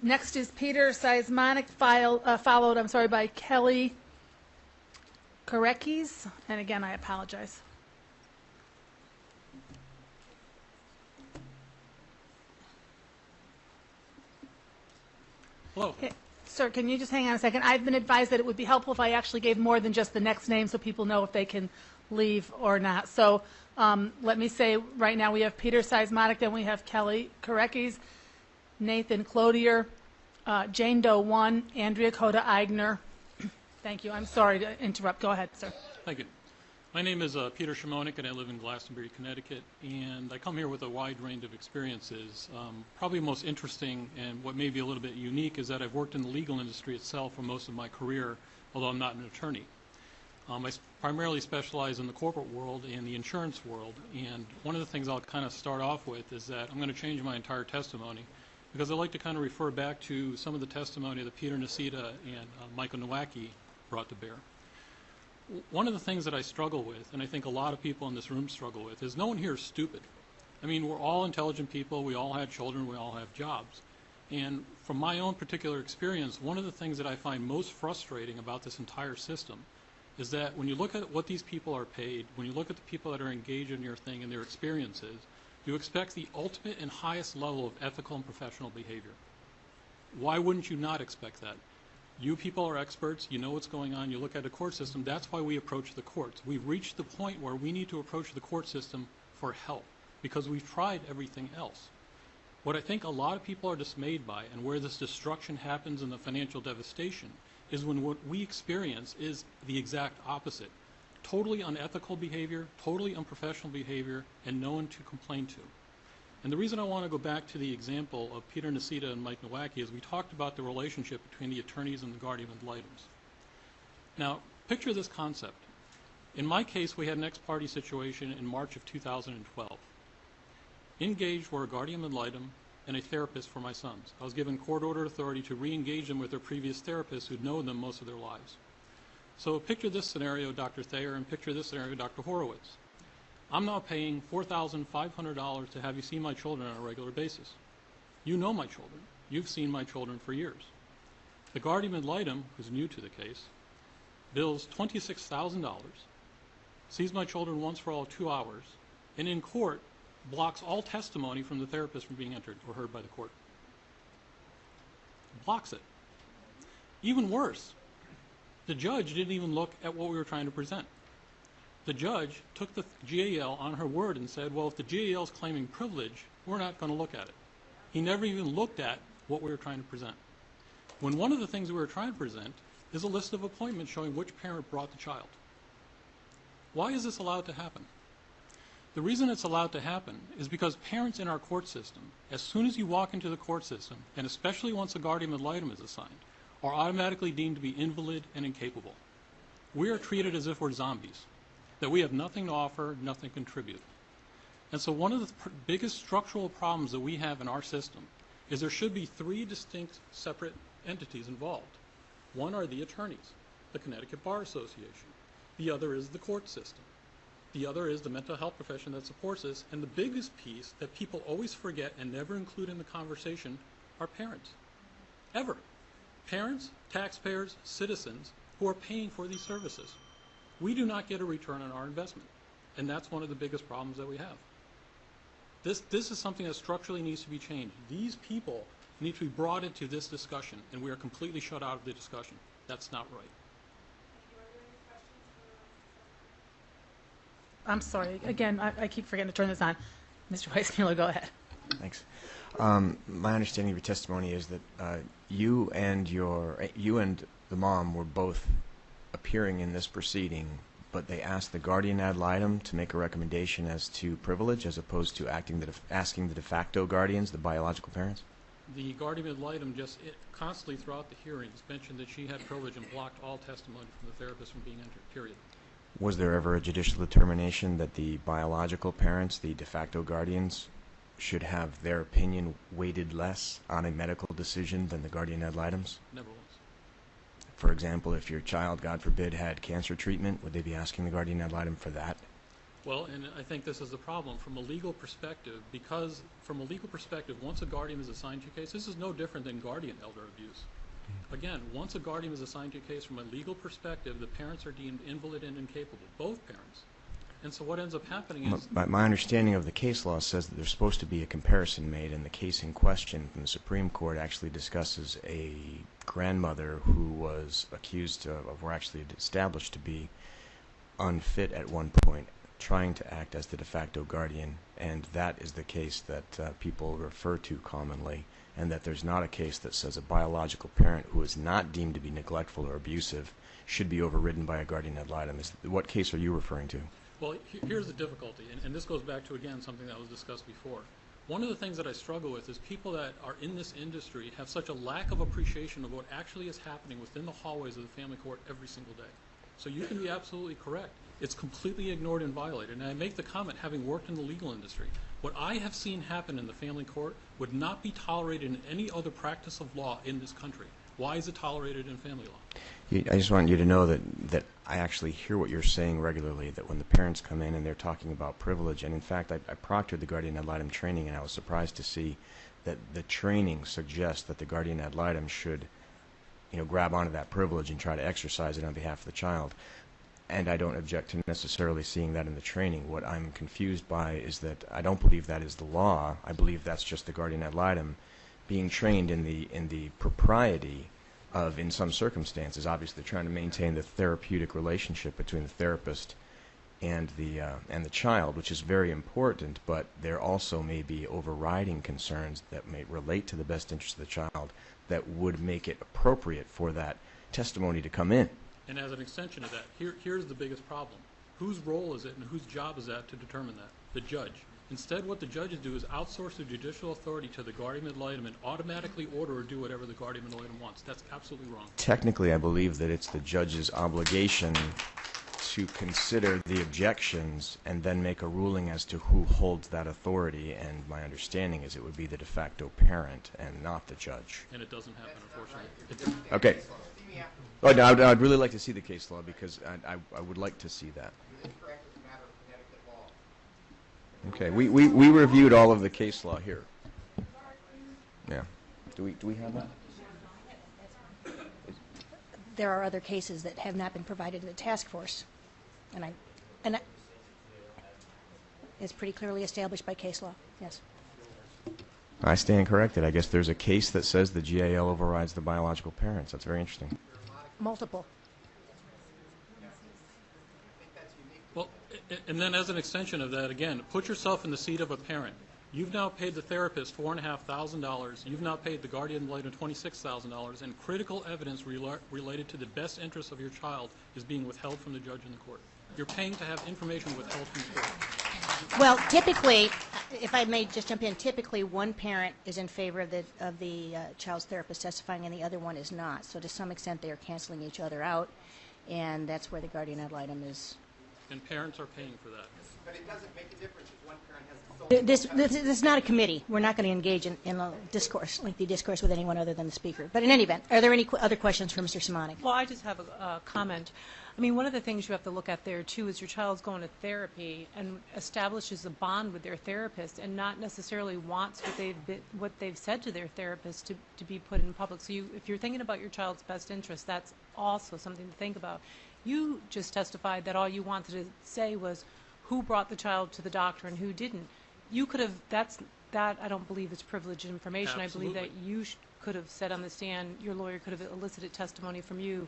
Next is Peter Szymonik, followed by Kelly Korekis. And again, I apologize. Hello. Hey, sir, can you just hang on a second? I've been advised that it would be helpful if I actually gave more than just the next name so people know if they can leave or not. So let me say right now we have Peter Szymonik, then we have Kelly Korekis, Nathan Cloutier, Jane Doe 1, Andrea Coda Eigner. Thank you. I'm sorry to interrupt. Go ahead, sir. Thank you. My name is Peter Szymonik, and I live in Glastonbury, Connecticut. And I come here with a wide range of experiences. Probably most interesting and what may be a little bit unique is that I've worked in the legal industry itself for most of my career, although I'm not an attorney. I primarily specialize in the corporate world and the insurance world. And one of the things I'll kind of start off with is that I'm going to change my entire testimony because I like to kind of refer back to some of the testimony that Peter Nicita and Michael Nowacki brought to bear. One of the things that I struggle with, and I think a lot of people in this room struggle with, is no one here is stupid. I mean, we're all intelligent people. We all have children. We all have jobs. And from my own particular experience, one of the things that I find most frustrating about this entire system is that when you look at what these people are paid, when you look at the people that are engaged in your thing and their experiences, you expect the ultimate and highest level of ethical and professional behavior. Why wouldn't you not expect that? You people are experts. You know what's going on. You look at the court system. That's why we approach the courts. We've reached the point where we need to approach the court system for help because we've tried everything else. What I think a lot of people are dismayed by and where this destruction happens in the financial devastation is when what we experience is the exact opposite. Totally unethical behavior, totally unprofessional behavior, and no one to complain to. And the reason I want to go back to the example of Peter Nicita and Mike Nowacki is we talked about the relationship between the attorneys and the guardian ad litems. Now, picture this concept. In my case, we had an ex parte situation in March of 2012. Engaged were a guardian ad litem and a therapist for my sons. I was given court-ordered authority to re-engage them with their previous therapists who'd known them most of their lives. So picture this scenario, Dr. Thayer, and picture this scenario, Dr. Horowitz. I'm now paying $4,500 to have you see my children on a regular basis. You know my children. You've seen my children for years. The guardian ad litem, who's new to the case, bills $26,000, sees my children once for all 2 hours, and in court blocks all testimony from the therapist from being entered or heard by the court. Blocks it. Even worse, the judge didn't even look at what we were trying to present. The judge took the GAL on her word and said, well, if the GAL is claiming privilege, we're not going to look at it. He never even looked at what we were trying to present. When one of the things we were trying to present is a list of appointments showing which parent brought the child. Why is this allowed to happen? The reason it's allowed to happen is because parents in our court system, as soon as you walk into the court system, and especially once a guardian ad litem is assigned, are automatically deemed to be invalid and incapable. We are treated as if we're zombies, that we have nothing to offer, nothing to contribute. And so one of the biggest structural problems that we have in our system is there should be 3 distinct separate entities involved. One are the attorneys, the Connecticut Bar Association. The other is the court system. The other is the mental health profession that supports us. And the biggest piece that people always forget and never include in the conversation are parents. Ever. Parents, taxpayers, citizens who are paying for these services. We do not get a return on our investment. And that's one of the biggest problems that we have. This is something that structurally needs to be changed. These people need to be brought into this discussion, and we are completely shut out of the discussion. That's not right. I'm sorry. Again, I keep forgetting to turn this on. Mr. Weissmuller, go ahead. Thanks. My understanding of your testimony is that you and the mom were both appearing in this proceeding, but they asked the guardian ad litem to make a recommendation as to privilege as opposed to asking the de facto guardians, the biological parents? The guardian ad litem just constantly throughout the hearings mentioned that she had privilege and blocked all testimony from the therapist from being entered, period. Was there ever a judicial determination that the biological parents, the de facto guardians, should have their opinion weighted less on a medical decision than the guardian ad litems? Never was. For example, if your child, God forbid, had cancer treatment, would they be asking the guardian ad litem for that? Well, and I think this is the problem from a legal perspective, because from a legal perspective, once a guardian is assigned to your case, this is no different than guardian elder abuse. Again, once a guardian is assigned to your case, from a legal perspective, the parents are deemed invalid and incapable, both parents. And so what ends up happening is... My understanding of the case law says that there's supposed to be a comparison made, and the case in question from the Supreme Court actually discusses a grandmother who was accused of, or actually established to be unfit at one point, trying to act as the de facto guardian, and that is the case that people refer to commonly, and that there's not a case that says a biological parent who is not deemed to be neglectful or abusive should be overridden by a guardian ad litem. What case are you referring to? Well, here's the difficulty, and this goes back to, again, something that was discussed before. One of the things that I struggle with is people that are in this industry have such a lack of appreciation of what actually is happening within the hallways of the family court every single day. So you can be absolutely correct. It's completely ignored and violated. And I make the comment, having worked in the legal industry, what I have seen happen in the family court would not be tolerated in any other practice of law in this country. Why is it tolerated in family law? I just want you to know that I actually hear what you're saying regularly, that when the parents come in and they're talking about privilege, and in fact I proctored the guardian ad litem training, and I was surprised to see that the training suggests that the guardian ad litem should, grab onto that privilege and try to exercise it on behalf of the child. And I don't object to necessarily seeing that in the training. What I'm confused by is that I don't believe that is the law. I believe that's just the guardian ad litem being trained in the propriety of, in some circumstances, obviously trying to maintain the therapeutic relationship between the therapist and the child, which is very important, but there also may be overriding concerns that may relate to the best interest of the child that would make it appropriate for that testimony to come in. And as an extension of that, here's the biggest problem. Whose role is it and whose job is that to determine that? The judge. Instead, what the judges do is outsource the judicial authority to the guardian ad litem and automatically order or do whatever the guardian ad litem wants. That's absolutely wrong. Technically, I believe that it's the judge's obligation to consider the objections and then make a ruling as to who holds that authority, and my understanding is it would be the de facto parent and not the judge. And it doesn't happen, unfortunately. Okay. Oh, no, I'd really like to see the case law, because I would like to see that. Okay, we reviewed all of the case law here. Yeah. Do we have that? There are other cases that have not been provided to the task force, and it's pretty clearly established by case law. Yes. I stand corrected. I guess there's a case that says the GAL overrides the biological parents. That's very interesting. Multiple. Well, and then as an extension of that, again, put yourself in the seat of a parent. You've now paid the therapist $4,500. You've now paid the guardian ad litem $26,000, and critical evidence related to the best interests of your child is being withheld from the judge in the court. You're paying to have information withheld from the court. Well, typically, if I may just jump in, typically one parent is in favor of the child's therapist testifying, and the other one is not. So to some extent, they are canceling each other out, and that's where the guardian ad litem is. And parents are paying for that. But it doesn't make a difference if one parent has the sole. This is not a committee. We're not going to engage in a lengthy discourse with anyone other than the speaker. But in any event, are there any other questions for Mr. Szymonik? Well, I just have a comment. I mean, one of the things you have to look at there, too, is your child's going to therapy and establishes a bond with their therapist and not necessarily wants what they've said to their therapist to be put in public. So if you're thinking about your child's best interest, that's also something to think about. You just testified that all you wanted to say was who brought the child to the doctor and who didn't. You could have, that I don't believe is privileged information. Absolutely. I believe that you could have said on the stand, your lawyer could have elicited testimony from you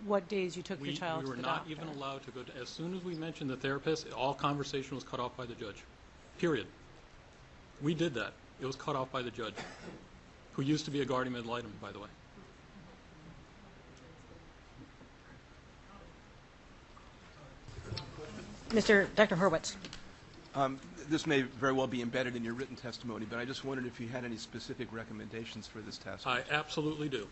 what days you took your child to the doctor. We were not even allowed to go to, as soon as we mentioned the therapist, all conversation was cut off by the judge. Period. We did that. It was cut off by the judge, who used to be a guardian ad litem, by the way. Dr. Horwitz. This may very well be embedded in your written testimony, but I just wondered if you had any specific recommendations for this task force. I absolutely do.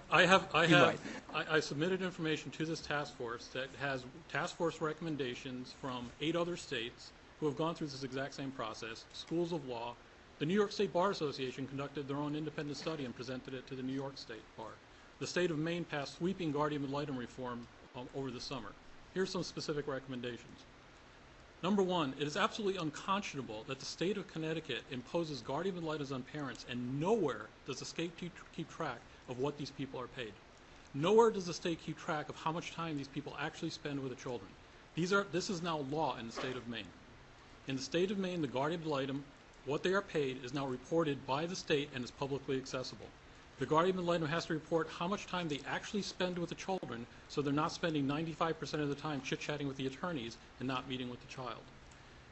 I submitted information to this task force that has task force recommendations from 8 other states who have gone through this exact same process, schools of law. The New York State Bar Association conducted their own independent study and presented it to the New York State Bar. The state of Maine passed sweeping guardian ad litem reform over the summer. Here's some specific recommendations. Number one, it is absolutely unconscionable that the state of Connecticut imposes guardian ad litem on parents, and nowhere does the state keep track of what these people are paid. Nowhere does the state keep track of how much time these people actually spend with the children. This is now law in the state of Maine. In the state of Maine, the guardian ad litem, what they are paid is now reported by the state and is publicly accessible. The guardian ad litem has to report how much time they actually spend with the children, so they're not spending 95% of the time chit-chatting with the attorneys and not meeting with the child.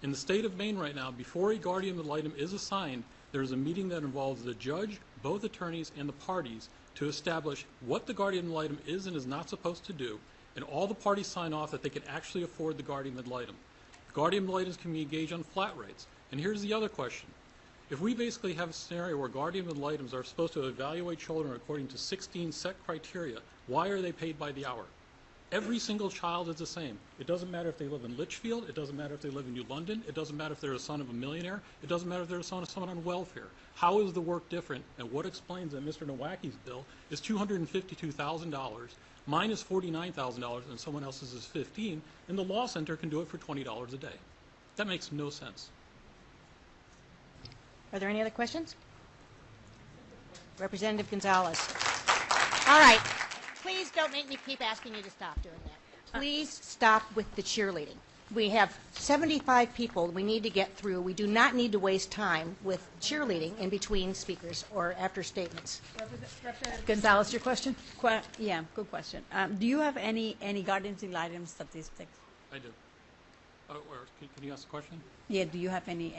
In the state of Maine right now, before a guardian ad litem is assigned, there's a meeting that involves the judge, both attorneys, and the parties to establish what the guardian ad litem is and is not supposed to do, and all the parties sign off that they can actually afford the guardian ad litem. The guardian ad litems can be engaged on flat rates. And here's the other question. If we basically have a scenario where guardian ad litems are supposed to evaluate children according to 16 set criteria, why are they paid by the hour? Every single child is the same. It doesn't matter if they live in Litchfield. It doesn't matter if they live in New London. It doesn't matter if they're a son of a millionaire. It doesn't matter if they're a son of someone on welfare. How is the work different? And what explains that Mr. Nowacki's bill is $252,000 minus $49,000 and someone else's is $15,000, and the law center can do it for $20 a day. That makes no sense. Are there any other questions? Representative Gonzalez. All right. Please don't make me keep asking you to stop doing that. Please stop with the cheerleading. We have 75 people we need to get through. We do not need to waste time with cheerleading in between speakers or after statements. Representative Gonzalez, your question? Yeah, good question. Do you have any guardians ad litem statistics? I do. Can you ask the question? Yeah, do you have any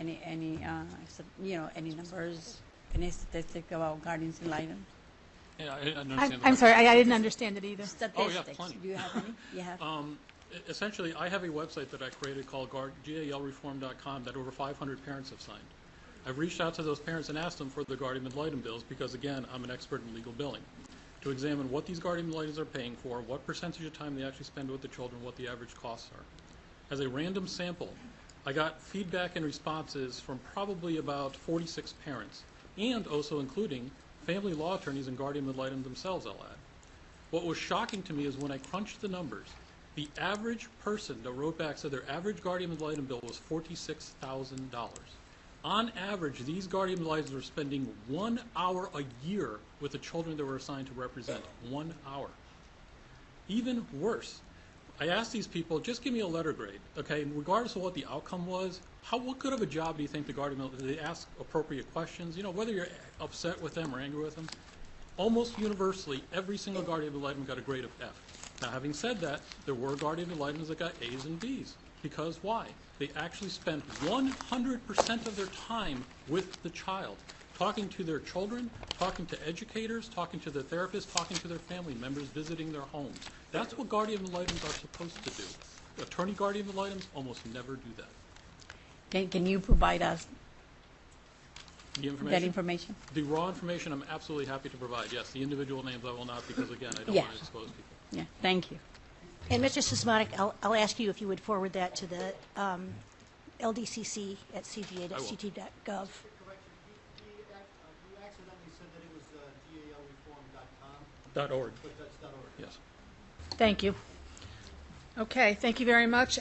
numbers, any statistics about guardians ad litem? Yeah, I understand. I'm sorry, I didn't understand it either. Statistics. plenty. Do you have any? You have. Essentially, I have a website that I created called GALreform.com that over 500 parents have signed. I've reached out to those parents and asked them for their guardian ad litem bills because, again, I'm an expert in legal billing, to examine what these guardian ad litems are paying for, what percentage of time they actually spend with the children, what the average costs are. As a random sample, I got feedback and responses from probably about 46 parents, and also including family law attorneys and guardian ad litem themselves, I'll add. What was shocking to me is when I crunched the numbers, the average person that wrote back said their average guardian ad litem bill was $46,000. On average, these guardian ad litems are spending 1 hour a year with the children they were assigned to represent. 1 hour. Even worse, I asked these people, just give me a letter grade, okay? And regardless of what the outcome was, what good of a job do you think the guardian ad litem, they ask appropriate questions? You know, whether you're upset with them or angry with them, almost universally, every single guardian ad litem got a grade of F. Now, having said that, there were guardian ad litems that got A's and B's. Because why? They actually spent 100% of their time with the child, talking to their children, talking to educators, talking to their therapists, talking to their family members, visiting their homes. That's what guardian ad litems are supposed to do. Attorney guardian ad litems almost never do that. Can you provide us The information? that information? The raw information I'm absolutely happy to provide, yes. The individual names I will not because, again, I don't Yeah. want to expose people. Yeah, thank you. And Mr. Szymonik, I'll ask you if you would forward that to the LDCC at cga.ct.gov. Correction, you accidentally said that it was GALreform.com, .org, but that's .org. yes. Thank you. Okay, thank you very much.